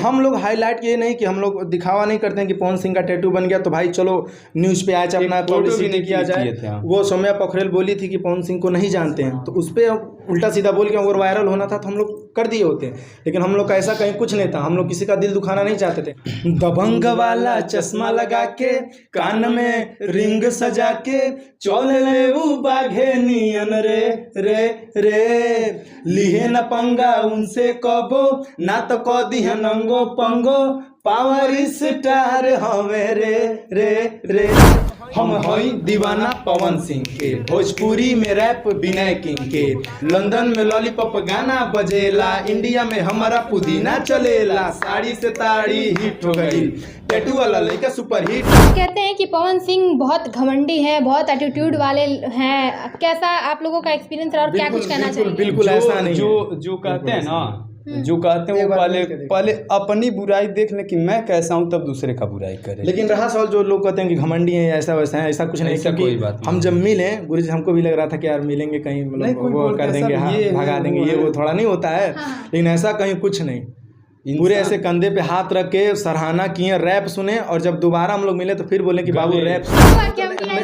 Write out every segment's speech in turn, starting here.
हम लोग हाईलाइट ये नहीं कि हम लोग दिखावा नहीं करते हैं कि पवन सिंह का टैटू बन गया तो भाई चलो न्यूज़ पे आज अपना पब्लिसिटी किया जाए। वो सौम्या पोखरेल बोली थी कि पवन सिंह को नहीं जानते हैं, तो उस पर उल्टा सीधा बोल के अगर वायरल होना था तो हम लोग कर दिए होते हैं, लेकिन हम लोग का ऐसा कहीं कुछ नहीं था। हम लोग किसी का दिल दुखाना नहीं चाहते थे। दबंग वाला चश्मा लगा के, कान में रिंग सजा के, चले ऊ बाघे नियन रे रे रे, लिहे न पंगा उनसे कबो, ना तो क दिह नंगो पंगो, पावर स्टार हवे रे रे रे। हम हई दीवाना पवन सिंह के, भोजपुरी में रैप विनय किंग के, लंदन में लॉलीपॉप गाना बजेला, इंडिया में हमारा पुदीना चलेला, साड़ी से ताड़ी हिट हो गई, टैटू वाला लड़का सुपर हिट। कहते हैं कि पवन सिंह बहुत घमंडी हैं, बहुत एटीट्यूड वाले हैं, कैसा आप लोगों का एक्सपीरियंस रहा और क्या कुछ कहना चाहिए? बिल्कुल ऐसा नहीं, जो कहते हैं ना, जो कहते हैं वो पहले अपनी बुराई देख ले कि मैं कैसा हूँ, तब दूसरे का बुराई करे। लेकिन रहा सवाल जो लोग कहते हैं कि घमंडी हैं, ऐसा वैसा है, ऐसा कुछ नहीं। क्योंकि हम जब मिले गुरु जी, हमको भी लग रहा था कि यार मिलेंगे कहीं मतलब वो कर देंगे, हाँ भगा देंगे, ये वो थोड़ा नहीं होता है। लेकिन ऐसा कहीं कुछ नहीं, पूरे ऐसे कंधे पे हाथ रख के सराहना किए, रैप सुने, और जब दोबारा हम लोग मिले तो फिर बोले कि बाबू रैप।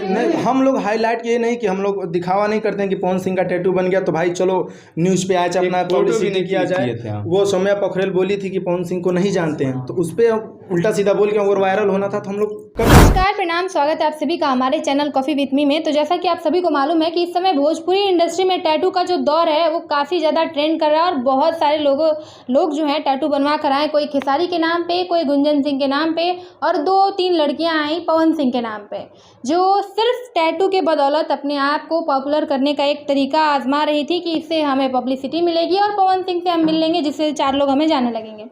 नहीं, हम लोग हाईलाइट ये नहीं कि हम लोग दिखावा नहीं करते हैं कि पवन सिंह का टैटू बन गया तो भाई चलो न्यूज़ पे आज अपना पब्लिसिटी किया जाए। वो सौम्या पोखरेल बोली थी कि पवन सिंह को नहीं जानते हैं, तो उस पर उल्टा सीधा बोल के अगर वायरल होना था तो हम लोग नमस्कार, प्रणाम, स्वागत है आप सभी का हमारे चैनल कॉफ़ी विथ मी में। तो जैसा कि आप सभी को मालूम है कि इस समय भोजपुरी इंडस्ट्री में टैटू का जो दौर है वो काफ़ी ज़्यादा ट्रेंड कर रहा है और बहुत सारे लोग जो हैं टैटू बनवा कर आए, कोई खेसारी के नाम पे, कोई गुंजन सिंह के नाम पे, और 2-3 लड़कियां आई पवन सिंह के नाम पे, जो सिर्फ टैटू के बदौलत अपने आप को पॉपुलर करने का एक तरीका आजमा रही थी कि इससे हमें पब्लिसिटी मिलेगी और पवन सिंह से हम मिल लेंगे, जिससे 4 लोग हमें जाने लगेंगे।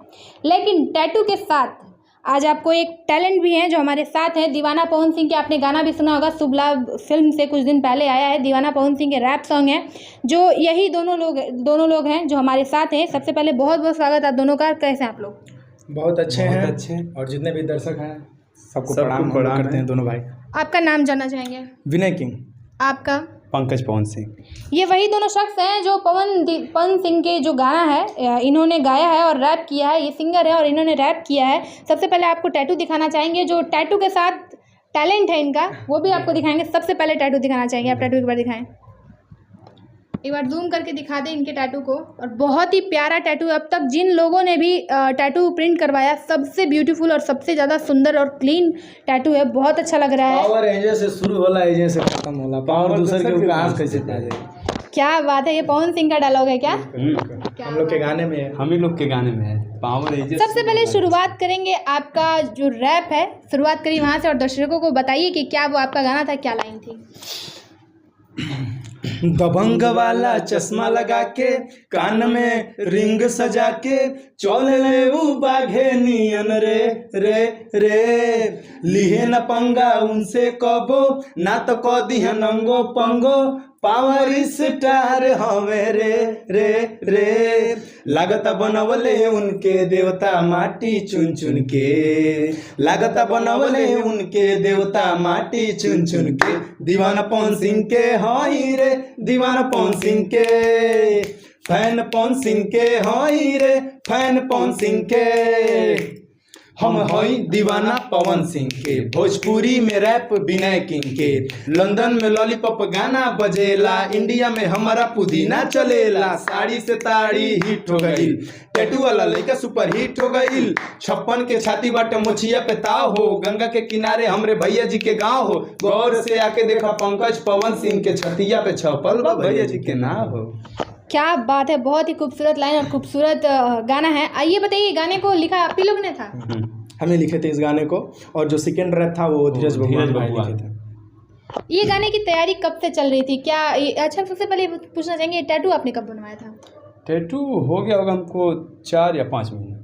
लेकिन टैटू के साथ आज आपको एक टैलेंट भी है जो हमारे साथ हैं, दीवाना पवन सिंह के। आपने गाना भी सुना होगा, शुभ लाभ फिल्म से कुछ दिन पहले आया है, दीवाना पवन सिंह के रैप सॉन्ग है, जो यही दोनों लोग हैं जो हमारे साथ हैं। सबसे पहले बहुत बहुत स्वागत आप दोनों का। कैसे हैं आप लोग? बहुत अच्छे हैं, और जितने भी दर्शक हैं सबको प्रणाम करते हैं दोनों भाई। आपका नाम जानना चाहेंगे? विनय किंग। आपका? पंकज पवन सिंह। ये वही दोनों शख्स हैं जो पवन सिंह के जो गाना है इन्होंने गाया है और रैप किया है। ये सिंगर है और इन्होंने रैप किया है। सबसे पहले आपको टैटू दिखाना चाहेंगे, जो टैटू के साथ टैलेंट है इनका वो भी आपको दिखाएंगे। सबसे पहले टैटू दिखाना चाहेंगे, आप टैटू एक बार दिखाएं, एक बार जूम करके दिखा दें इनके टैटू को। और बहुत ही प्यारा टैटू, अब तक जिन लोगों ने भी टैटू प्रिंट करवाया सबसे ब्यूटीफुल और सबसे ज़्यादा सुंदर और क्लीन टैटू है, बहुत अच्छा लग रहा है। पावर एजे से शुरू होला, एजे से खत्म होला, पावर दूसरे के ऊपर कहां कैसे आ जाए? क्या बात है, ये पवन सिंह का डायलॉग है क्या? हम लोग के गाने में है, हम ही लोग के गाने में है पावर एजे। सबसे पहले शुरुआत करेंगे आपका जो रैप है, शुरुआत करिए वहाँ से और दर्शकों को बताइए कि क्या वो आपका गाना था, क्या लाइन थी। दबंग वाला चश्मा लगा के, कान में रिंग सजा के, चले ऊ बाघे नियन रे रे रे, लिहे न पंगा उनसे कबो, ना तो क दिह नंगो पंगो, पावर स्टार हवे रे रे रे, लागता बनवले उनके देवता माटी चुन चुन के, लागता बनवले उनके देवता माटी चुन चुन के, दीवाना पवन सिंह के हई रे, दीवाना पवन सिंह के, फैन पवन सिंह के हई रे, फैन पवन सिंह के। हम हई दीवाना पवन सिंह के, भोजपुरी में रैप विनय किंग के, लंदन में लॉलीपॉप गाना बजेला, इंडिया में हमारा पुदीना चलेला, साड़ी से ताड़ी हिट हो गई, टैटू वाला लड़का सुपर हिट हो गई, 56 के छाती बाटे मोछिया पे ताव हो, गंगा के किनारे हमरे भैया जी के गांव हो, गौर से आके देखा पंकज पवन सिंह के छतिया पे छपल बा भैया जी के नाम हो। क्या बात है, बहुत ही खूबसूरत लाइन और खूबसूरत गाना है। आइए बताइए, गाने को लिखा आप ही लोग ने था? हमें लिखे थे इस गाने को, और जो सेकंड रैप था वो धीरज भगवान भाई लिखे थे। ये गाने की तैयारी कब से चल रही थी? क्या अच्छा, सबसे पहले पूछना चाहेंगे टैटू आपने कब बनवाया था? टैटू हो गया होगा हमको 4 या 5 महीने।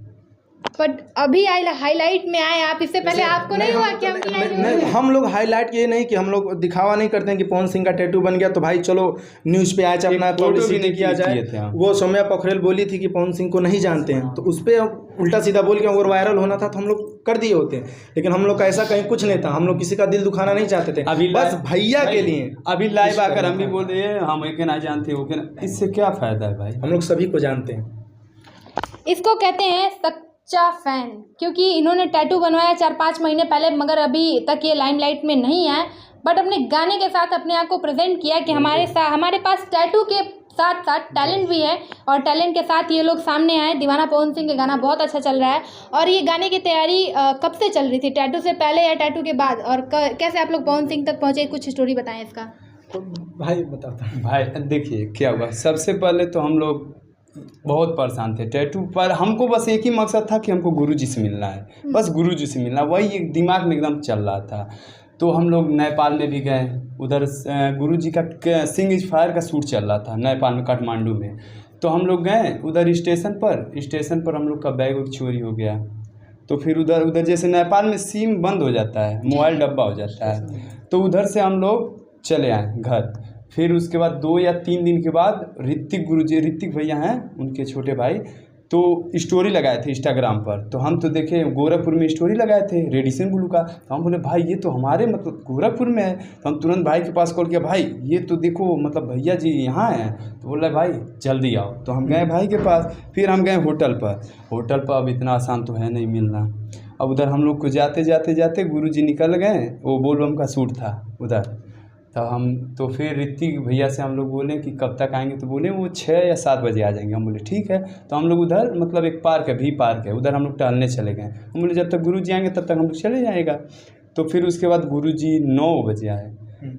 बट अभी हाईलाइट में आए आप, इससे पहले आपको नहीं हुआ क्या? नहीं, हम लोग हाईलाइट ये नहीं कि हम लोग दिखावा नहीं करते हैं कि पवन सिंह का टैटू बन गया तो भाई चलो न्यूज़ पे आज अपना पब्लिसिटी किया जाए। वो सौम्या पोखरेल बोली थी कि पवन सिंह को नहीं जानते हैं, तो उस पर उल्टा सीधा बोल के अगर वायरल होना था तो हम लोग कर दिए होते हैं, लेकिन हम लोग का ऐसा कहीं कुछ नहीं था। हम लोग किसी का दिल दुखाना नहीं चाहते थे, अभी बस भैया के लिए। अभी लाइव आकर हम भी बोल रहे हैं हम एक ना जानते हो, इससे क्या फायदा है भाई? हम लोग सभी को जानते हैं। इसको कहते हैं सच्चा फैन, क्योंकि इन्होंने टैटू बनवाया 4-5 महीने पहले, मगर अभी तक ये लाइमलाइट में नहीं है, बट अपने गाने के साथ अपने आप को प्रेजेंट किया कि हमारे पास टैटू के साथ साथ टैलेंट भी है, और टैलेंट के साथ ये लोग सामने आए। दीवाना पवन सिंह के गाना बहुत अच्छा चल रहा है। और ये गाने की तैयारी कब से चल रही थी, टैटू से पहले या टैटू के बाद, और कैसे आप लोग पवन सिंह तक पहुँचे, कुछ स्टोरी बताएं इसका। तो भाई बताता हूँ। भाई देखिए क्या हुआ, सबसे पहले तो हम लोग बहुत परेशान थे टैटू पर। हमको बस एक ही मकसद था कि हमको गुरुजी से मिलना है, बस गुरुजी से मिलना, वही एक दिमाग में एकदम चल रहा था। तो हम लोग नेपाल में भी गए, उधर गुरुजी का सिंह इज फायर का शूट चल रहा था नेपाल में, काठमांडू में। तो हम लोग गए उधर स्टेशन पर हम लोग का बैग चोरी हो गया। तो फिर उधर जैसे नेपाल में सिम बंद हो जाता है, मोबाइल डब्बा हो जाता है, तो उधर से हम लोग चले आए घर। फिर उसके बाद 2 या 3 दिन के बाद ऋतिक भैया हैं, उनके छोटे भाई, तो स्टोरी लगाए थे इंस्टाग्राम पर। तो हम तो देखे गोरखपुर में स्टोरी लगाए थे रेडिसन ब्लू का। तो हम बोले भाई ये तो हमारे मतलब गोरखपुर में है। तो हम तुरंत भाई के पास कॉल किया, भाई ये तो देखो मतलब भैया जी यहाँ हैं। तो बोला भाई जल्दी आओ। तो हम गए भाई के पास, फिर हम गए होटल पर। अब इतना आसान तो है नहीं मिलना। अब उधर हम लोग को जाते गुरुजी निकल गए, वो बोलबम का शूट था उधर। तो फिर ऋतिक भैया से हम लोग बोले कि कब तक आएंगे, तो बोले वो 6 या 7 बजे आ जाएंगे। हम बोले ठीक है। तो हम लोग उधर मतलब एक पार्क है, उधर हम लोग टहलने चले गए। हम बोले जब तक गुरुजी आएंगे तब तक हम लोग चले जाएगा। तो फिर उसके बाद गुरुजी 9 बजे आए,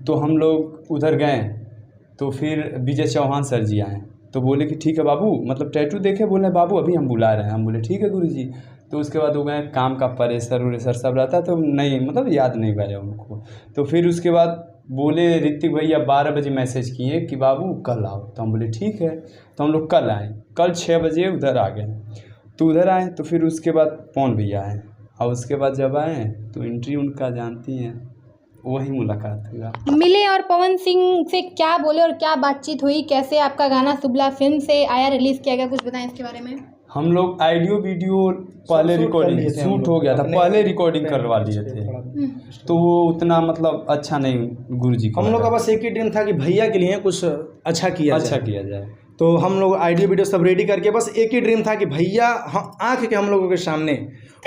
तो हम लोग उधर गए। तो फिर विजय चौहान सर जी आए, तो बोले कि ठीक है बाबू, मतलब टैटू देखे, बोले बाबू अभी हम बुला रहे हैं। हम बोले ठीक है गुरुजी। तो उसके बाद वो गए, काम का प्रेशर सब रहता तो नहीं मतलब याद नहीं गया उनको। तो फिर उसके बाद बोले ऋतिक भैया 12 बजे मैसेज किए कि बाबू कल आओ। तो हम बोले ठीक है। तो हम लोग कल आए, कल 6 बजे उधर आ गए। तो उधर आए तो फिर उसके बाद पवन भैया आए, और उसके बाद जब आए तो एंट्री उनका जानती हैं, वही मुलाकात हुआ। मिले और पवन सिंह से क्या बोले और क्या बातचीत हुई, कैसे आपका गाना शुभला फिल्म से आया, रिलीज़ किया गया, कुछ बताएं इसके बारे में। हम लोग ऑडियो वीडियो पहले रिकॉर्डिंग शूट हो गया था, पहले रिकॉर्डिंग करवा लिए थे। तो वो उतना मतलब अच्छा नहीं गुरुजी को। हम लोग का बस एक ही ड्रीम था कि भैया के लिए कुछ अच्छा किया जाए। तो हम लोग ऑडियो वीडियो सब रेडी करके बस एक ही ड्रीम था कि भैया आँख के हम लोगों के सामने,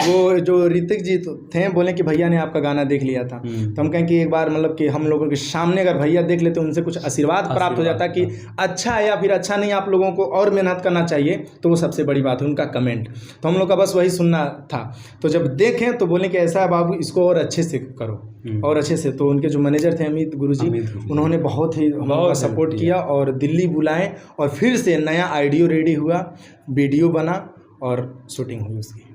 वो जो ऋतिक जी थे बोले कि भैया ने आपका गाना देख लिया था। तो हम कहें कि एक बार मतलब कि हम लोगों के सामने अगर भैया देख लेते, उनसे कुछ आशीर्वाद प्राप्त हो जाता कि अच्छा है या फिर अच्छा नहीं, आप लोगों को और मेहनत करना चाहिए। तो वो सबसे बड़ी बात है उनका कमेंट। तो हम लोग का बस वही सुनना था। तो जब देखें तो बोले कि ऐसा है बाबू, इसको और अच्छे से करो और अच्छे से। तो उनके जो मैनेजर थे अमित गुरुजी, उन्होंने बहुत ही हम लोग का सपोर्ट किया और दिल्ली बुलाए, और फिर से नया ऑडियो रेडी हुआ, वीडियो बना और शूटिंग हुई उसकी।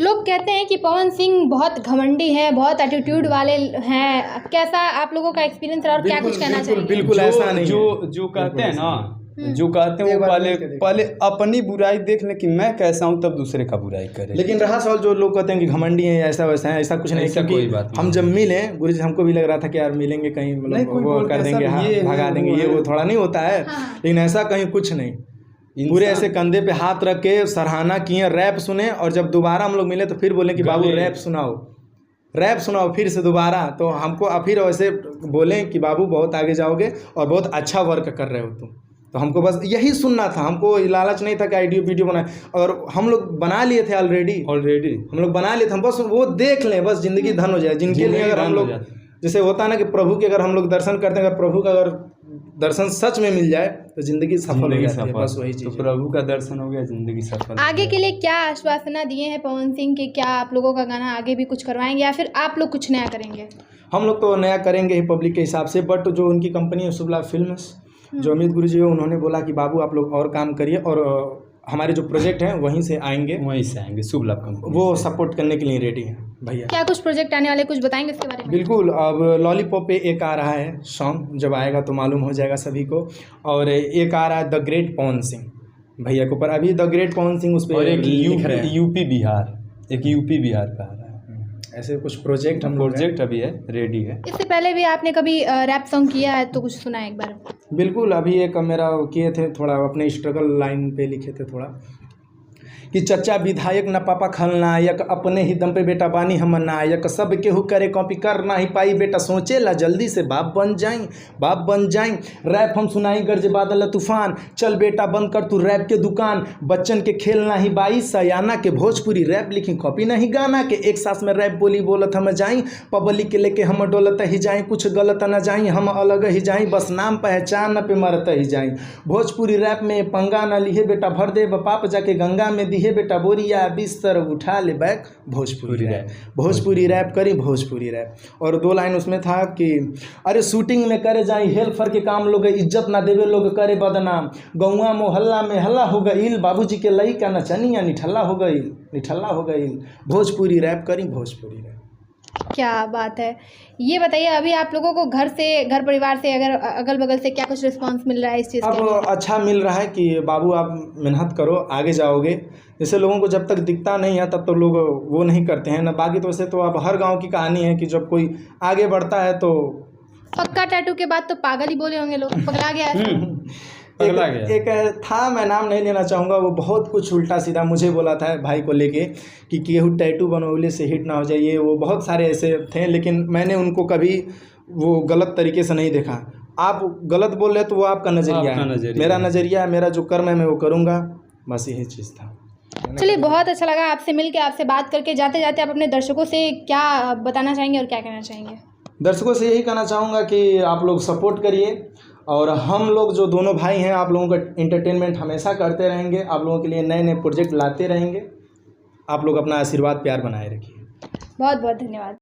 लोग कहते हैं कि पवन सिंह बहुत घमंडी है, बहुत एटीट्यूड वाले हैं, कैसा आप लोगों का एक्सपीरियंस रहा और क्या कुछ कहना चाहिए? बिल्कुल ऐसा नहीं, जो कहते हैं ना, जो कहते हैं वो पहले अपनी बुराई देख ले कि मैं कैसा हूँ, तब दूसरे का बुराई करे। लेकिन रहा सवाल जो लोग कहते हैं कि घमंडी है, ऐसा वैसा है, ऐसा कुछ नहीं। क्योंकि हम जब मिले गुरुजी, हमको भी लग रहा था कि यार मिलेंगे कहीं मतलब वो कर देंगे, भगा देंगे, ये वो थोड़ा नहीं होता है। लेकिन ऐसा कहीं कुछ नहीं, पूरे ऐसे कंधे पे हाथ रख के सराहना किए, रैप सुने। और जब दोबारा हम लोग मिले तो फिर बोले कि बाबू रैप सुनाओ फिर से दोबारा। तो हमको फिर वैसे बोले कि बाबू बहुत आगे जाओगे और बहुत अच्छा वर्क कर रहे हो तुम। तो हमको बस यही सुनना था, हमको लालच नहीं था कि ऑडियो वीडियो बनाए। और हम लोग बना लिए थे ऑलरेडी हम लोग बना लिए थे, हम बस वो देख लें, बस जिंदगी धन हो जाए। जिनके लिए अगर हम लोग, जैसे होता है ना कि प्रभु के अगर हम लोग दर्शन करते हैं, अगर प्रभु का अगर दर्शन सच में मिल जाए तो जिंदगी सफल हो जाती है। बस वही चीज़। तो प्रभु का दर्शन हो गया, जिंदगी सफल। आगे के लिए क्या आश्वासना दिए हैं पवन सिंह के, क्या आप लोगों का गाना आगे भी कुछ करवाएंगे या फिर आप लोग कुछ नया करेंगे? हम लोग तो नया करेंगे ही पब्लिक के हिसाब से, बट जो उनकी कंपनी है शुभला फिल्म्स, जो अमित गुरुजी है, उन्होंने बोला कि बाबू आप लोग और काम करिए, और हमारे जो प्रोजेक्ट हैं वहीं से आएंगे शुभला कंपनी, वो सपोर्ट करने के लिए रेडी है भैया। क्या कुछ प्रोजेक्ट आने वाले, कुछ बताएंगे उसके बारे में? बिल्कुल, अब लॉलीपॉप पे एक आ रहा है सॉन्ग, जब आएगा तो मालूम हो जाएगा सभी को। और एक आ रहा है द ग्रेट पवन सिंह भैया के ऊपर, अभी द ग्रेट पवन सिंह उस पर एक यूपी बिहार का आ रहा है। ऐसे कुछ प्रोजेक्ट अभी है, रेडी है। इससे पहले भी आपने कभी रैप सॉन्ग किया है तो कुछ सुना है एक बार? बिल्कुल, अभी एक मेरा किए थे, थोड़ा अपने स्ट्रगल लाइन पे लिखे थे थोड़ा, कि चचा विधायक न पापा खलनायक, अपने ही दम पे बेटा बानी हम नायक, सब केहू करे कॉपी कर ना ही पाई, बेटा सोचे ला जल्दी से बाप बन जाई। रैप हम सुनाई गरज बादल तूफान, चल बेटा बंद कर तू रैप के दुकान, बच्चन के खेल ना ही बाई, सयाना के भोजपुरी रैप लिखी कॉपी नहीं गाना के, एक सांस में रैप बोली बोलत हम जाई, पब्लिक के लेके हम डोलत ही जाई, कुछ गलत न जाई, हम अलग ही जाई, बस नाम पहचान पे मरत ही जाई। भोजपुरी रैप में पंगा न लिहे बेटा, भर दे पाप जाके गंगा में दिहे बेटा, बोरिया बिस्तर उठा ले बैग, भोजपुरी रैप करी भोजपुरी रैप। और 2 लाइन उसमें था कि अरे शूटिंग में करे जाई हेल्पर के काम, लोग इज्जत ना देवे लोग करे बदनाम, गौवा मोहल्ला में हल्ला हो गईल, बाबूजी के लइका नचनिया निठल्ला हो गईल, भोजपुरी रैप करी भोजपुरी रैप। क्या बात है। ये बताइए अभी आप लोगों को घर परिवार से अगर अगल बगल से क्या कुछ रिस्पांस मिल रहा है इस चीज़ के? अब अच्छा मिल रहा है कि बाबू आप मेहनत करो आगे जाओगे, जैसे लोगों को जब तक दिखता नहीं है तब तो लोग वो नहीं करते हैं ना, बाकी तो वैसे तो अब हर गांव की कहानी है कि जब कोई आगे बढ़ता है तो पक्का टैटू के बाद तो पागल ही बोले होंगे लोग, पगला गया है। एक था, मैं नाम नहीं लेना चाहूँगा, वो बहुत कुछ उल्टा सीधा मुझे बोला था भाई को लेके कि केहू टैटू बनवले से हिट ना हो जाइए, वो बहुत सारे ऐसे थे, लेकिन मैंने उनको कभी वो गलत तरीके से नहीं देखा। आप गलत बोल रहे तो वो आपका नज़रिया है, मेरा नज़रिया, मेरा जो कर्म है मैं वो करूँगा, बस यही चीज़ था। चलिए बहुत अच्छा लगा आपसे मिलकर, आपसे बात करके। जाते जाते आप अपने दर्शकों से क्या बताना चाहेंगे और क्या कहना चाहेंगे? दर्शकों से यही कहना चाहूँगा कि आप लोग सपोर्ट करिए, और हम लोग जो दोनों भाई हैं आप लोगों का एंटरटेनमेंट हमेशा करते रहेंगे, आप लोगों के लिए नए नए प्रोजेक्ट लाते रहेंगे। आप लोग अपना आशीर्वाद प्यार बनाए रखिए। बहुत बहुत धन्यवाद।